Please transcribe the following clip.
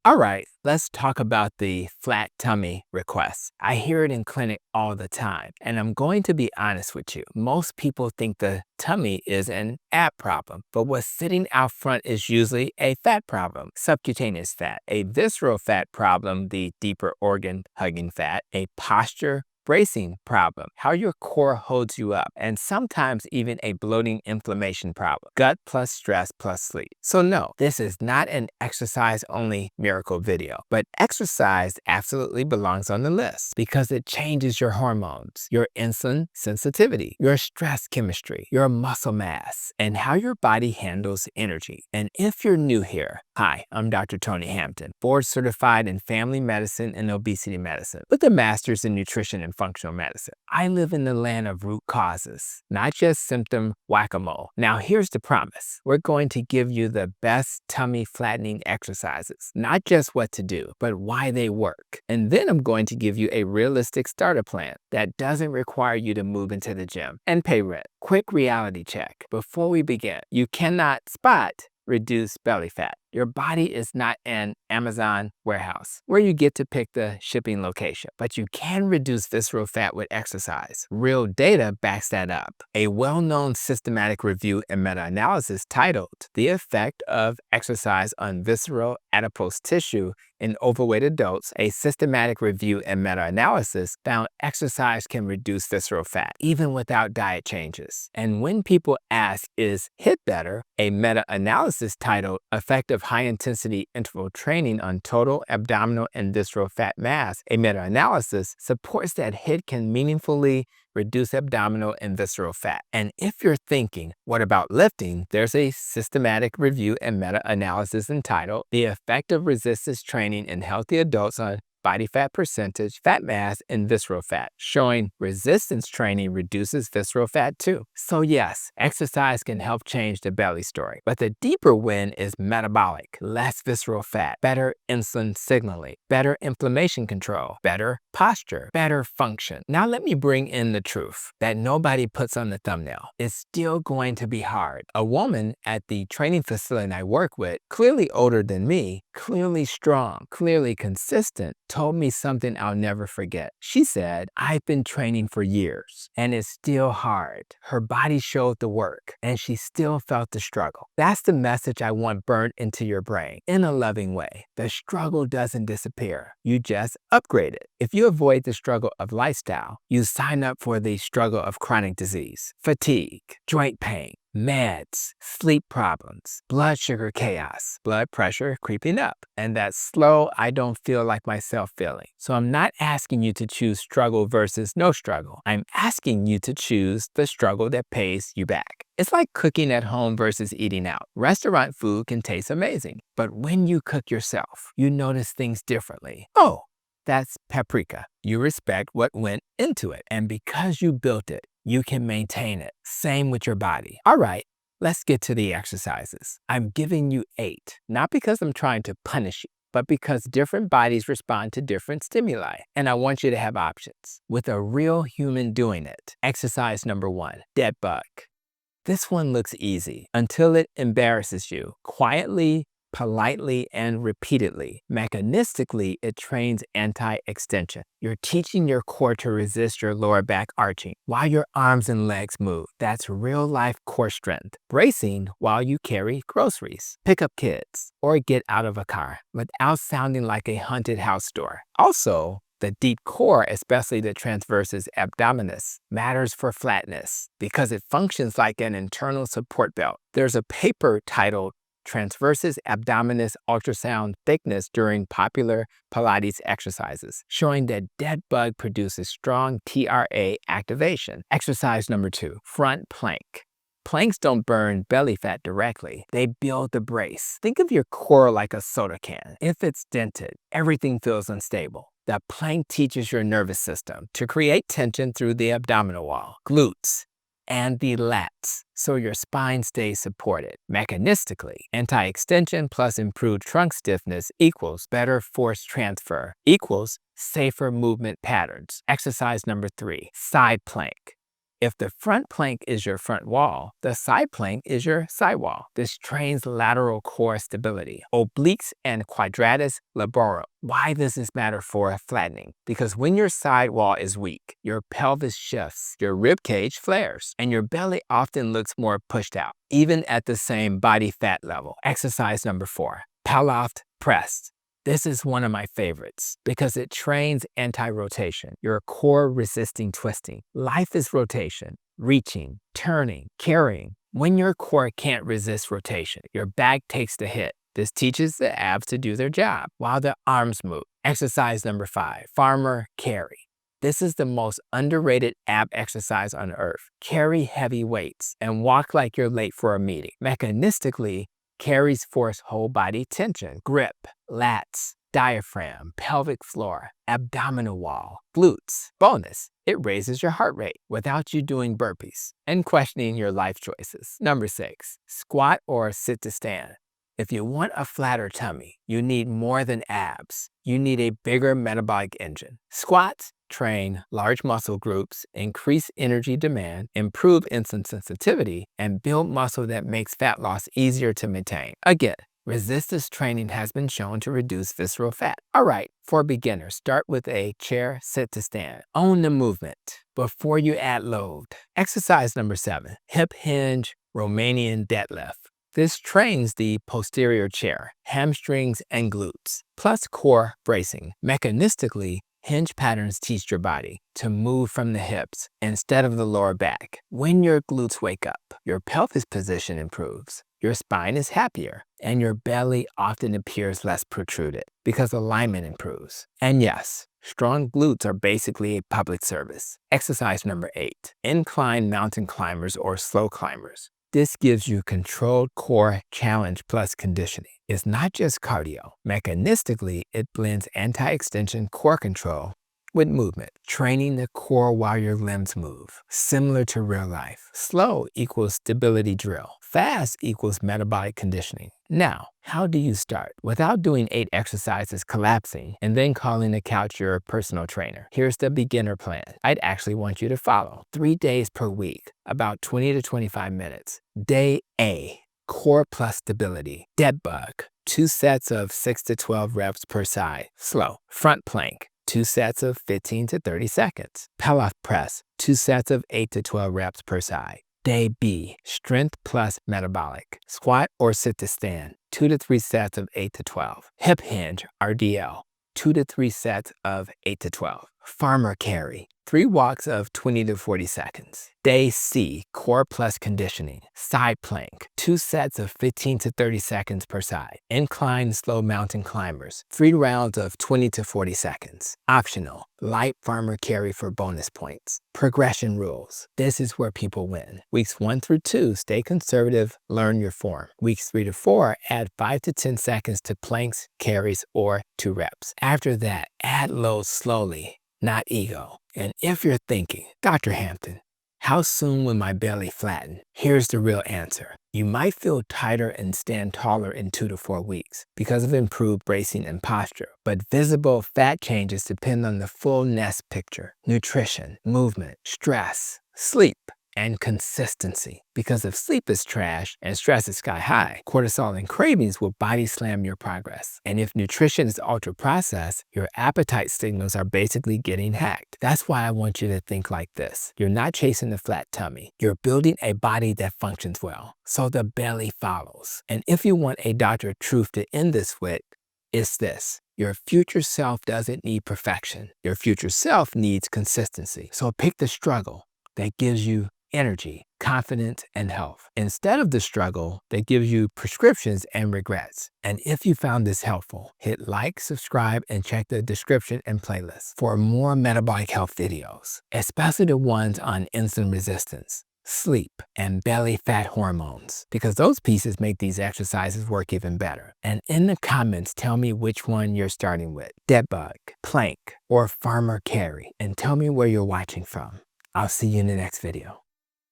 All right, let's talk about the flat tummy request. I hear it in clinic all the time, and I'm going to be honest with you. Most people think the tummy is an ab problem, but what's sitting out front is usually a fat problem, subcutaneous fat, a visceral fat problem, the deeper organ hugging fat, a posture bracing problem, how your core holds you up, and sometimes even a bloating inflammation problem, gut plus stress plus sleep. So no, this is not an exercise-only miracle video, but exercise absolutely belongs on the list because it changes your hormones, your insulin sensitivity, your stress chemistry, your muscle mass, and how your body handles energy. And if you're new here, hi, I'm Dr. Tony Hampton, board certified in family medicine and obesity medicine with a master's in nutrition and functional medicine. I live in the land of root causes, not just symptom whack-a-mole. Now here's the promise. We're going to give you the best tummy flattening exercises, not just what to do, but why they work. And then I'm going to give you a realistic starter plan that doesn't require you to move into the gym and pay rent. Quick reality check. Before we begin, you cannot spot reduce belly fat. Your body is not an Amazon warehouse where you get to pick the shipping location, but you can reduce visceral fat with exercise. Real data backs that up. A well-known systematic review and meta-analysis titled The Effect of Exercise on Visceral Adipose Tissue in Overweight Adults, a systematic review and meta-analysis found exercise can reduce visceral fat even without diet changes. And when people ask, is HIIT better? A meta-analysis titled Effect of High-Intensity Interval Training on Total Abdominal and Visceral Fat Mass, a meta-analysis supports that HIIT can meaningfully reduce abdominal and visceral fat. And if you're thinking, what about lifting? There's a systematic review and meta-analysis entitled The Effect of Resistance Training in Healthy Adults on Body Fat Percentage, Fat Mass, and Visceral Fat, showing resistance training reduces visceral fat too. So yes, exercise can help change the belly story, but the deeper win is metabolic, less visceral fat, better insulin signaling, better inflammation control, better posture, better function. Now let me bring in the truth that nobody puts on the thumbnail. It's still going to be hard. A woman at the training facility I work with, clearly older than me, clearly strong, clearly consistent, told me something I'll never forget. She said, I've been training for years and it's still hard. Her body showed the work and she still felt the struggle. That's the message I want burnt into your brain in a loving way. The struggle doesn't disappear. You just upgrade it. If you avoid the struggle of lifestyle, you sign up for the struggle of chronic disease, fatigue, joint pain, meds, sleep problems, blood sugar chaos, blood pressure creeping up, and that slow, I don't feel like myself feeling. So I'm not asking you to choose struggle versus no struggle. I'm asking you to choose the struggle that pays you back. It's like cooking at home versus eating out. Restaurant food can taste amazing, but when you cook yourself, you notice things differently. Oh, that's paprika. You respect what went into it, and because you built it, you can maintain it. Same with your body. All right, let's get to the exercises. I'm giving you 8, not because I'm trying to punish you, but because different bodies respond to different stimuli, and I want you to have options. With a real human doing it. Exercise number 1, dead bug. This one looks easy until it embarrasses you. Quietly, politely, and repeatedly. Mechanistically, it trains anti-extension. You're teaching your core to resist your lower back arching while your arms and legs move. That's real-life core strength. Bracing while you carry groceries, pick up kids, or get out of a car without sounding like a haunted house door. Also, the deep core, especially the transversus abdominis, matters for flatness because it functions like an internal support belt. There's a paper titled Transversus abdominis ultrasound thickness during popular Pilates exercises, showing that dead bug produces strong TRA activation. Exercise number 2, front plank. Planks don't burn belly fat directly. They build the brace. Think of your core like a soda can. If it's dented, everything feels unstable. The plank teaches your nervous system to create tension through the abdominal wall, glutes, and the lats, so your spine stays supported. Mechanistically, anti-extension plus improved trunk stiffness equals better force transfer equals safer movement patterns. Exercise number 3, side plank. If the front plank is your front wall, the side plank is your side wall. This trains lateral core stability, obliques and quadratus laborum. Why does this matter for flattening? Because when your side wall is weak, your pelvis shifts, your rib cage flares, and your belly often looks more pushed out, even at the same body fat level. Exercise number 4, Palloft press. This is one of my favorites because it trains anti-rotation, your core resisting twisting. Life is rotation, reaching, turning, carrying. When your core can't resist rotation, your back takes the hit. This teaches the abs to do their job while the arms move. Exercise number 5, farmer carry. This is the most underrated ab exercise on earth. Carry heavy weights and walk like you're late for a meeting. Mechanistically, carries force whole body tension, grip, lats, diaphragm, pelvic floor, abdominal wall, glutes. Bonus, it raises your heart rate without you doing burpees and questioning your life choices. Number 6, squat or sit to stand. If you want a flatter tummy, you need more than abs. You need a bigger metabolic engine. Squats train large muscle groups, increase energy demand, improve insulin sensitivity, and build muscle that makes fat loss easier to maintain. Again, resistance training has been shown to reduce visceral fat. All right, for beginners, start with a chair sit to stand. Own the movement before you add load. Exercise number 7, hip hinge Romanian deadlift. This trains the posterior chair, hamstrings, and glutes, plus core bracing. Mechanistically, hinge patterns teach your body to move from the hips instead of the lower back. When your glutes wake up, your pelvis position improves, your spine is happier, and your belly often appears less protruded because alignment improves. And yes, strong glutes are basically a public service. Exercise number 8, incline mountain climbers or slow climbers. This gives you controlled core challenge plus conditioning. It's not just cardio. Mechanistically, it blends anti-extension core control with movement, training the core while your limbs move, similar to real life. Slow equals stability drill. Fast equals metabolic conditioning. Now, how do you start? Without doing 8 exercises collapsing and then calling the couch your personal trainer. Here's the beginner plan I'd actually want you to follow. 3 days per week, about 20 to 25 minutes. Day A, core plus stability. Dead bug, 2 sets of 6 to 12 reps per side. Slow. Front plank, 2 sets of 15 to 30 seconds. Palloft press, 2 sets of 8 to 12 reps per side. Day B, strength plus metabolic. Squat or sit to stand, 2 to 3 sets of 8 to 12. Hip hinge, RDL, 2 to 3 sets of 8 to 12. Farmer carry, 3 walks of 20 to 40 seconds. Day C, core plus conditioning. Side plank, 2 sets of 15 to 30 seconds per side. Incline slow mountain climbers, 3 rounds of 20 to 40 seconds. Optional, light farmer carry for bonus points. Progression rules. This is where people win. Weeks 1 through 2, stay conservative, learn your form. Weeks 3 to 4, add 5 to 10 seconds to planks, carries, or 2 reps. After that, add load slowly, not ego. And if you're thinking, Dr. Hampton, how soon will my belly flatten? Here's the real answer. You might feel tighter and stand taller in 2 to 4 weeks because of improved bracing and posture. But visible fat changes depend on the full nest picture: nutrition, movement, stress, sleep, and consistency. Because if sleep is trash and stress is sky high, cortisol and cravings will body slam your progress. And if nutrition is ultra processed, your appetite signals are basically getting hacked. That's why I want you to think like this. You're not chasing a flat tummy. You're building a body that functions well, so the belly follows. And if you want a doctor of truth to end this with, it's this: your future self doesn't need perfection. Your future self needs consistency. So pick the struggle that gives you energy, confidence, and health, instead of the struggle that gives you prescriptions and regrets. And if you found this helpful, hit like, subscribe, and check the description and playlist for more metabolic health videos, especially the ones on insulin resistance, sleep, and belly fat hormones, because those pieces make these exercises work even better. And in the comments, tell me which one you're starting with: dead bug, plank, or farmer carry, and tell me where you're watching from. I'll see you in the next video.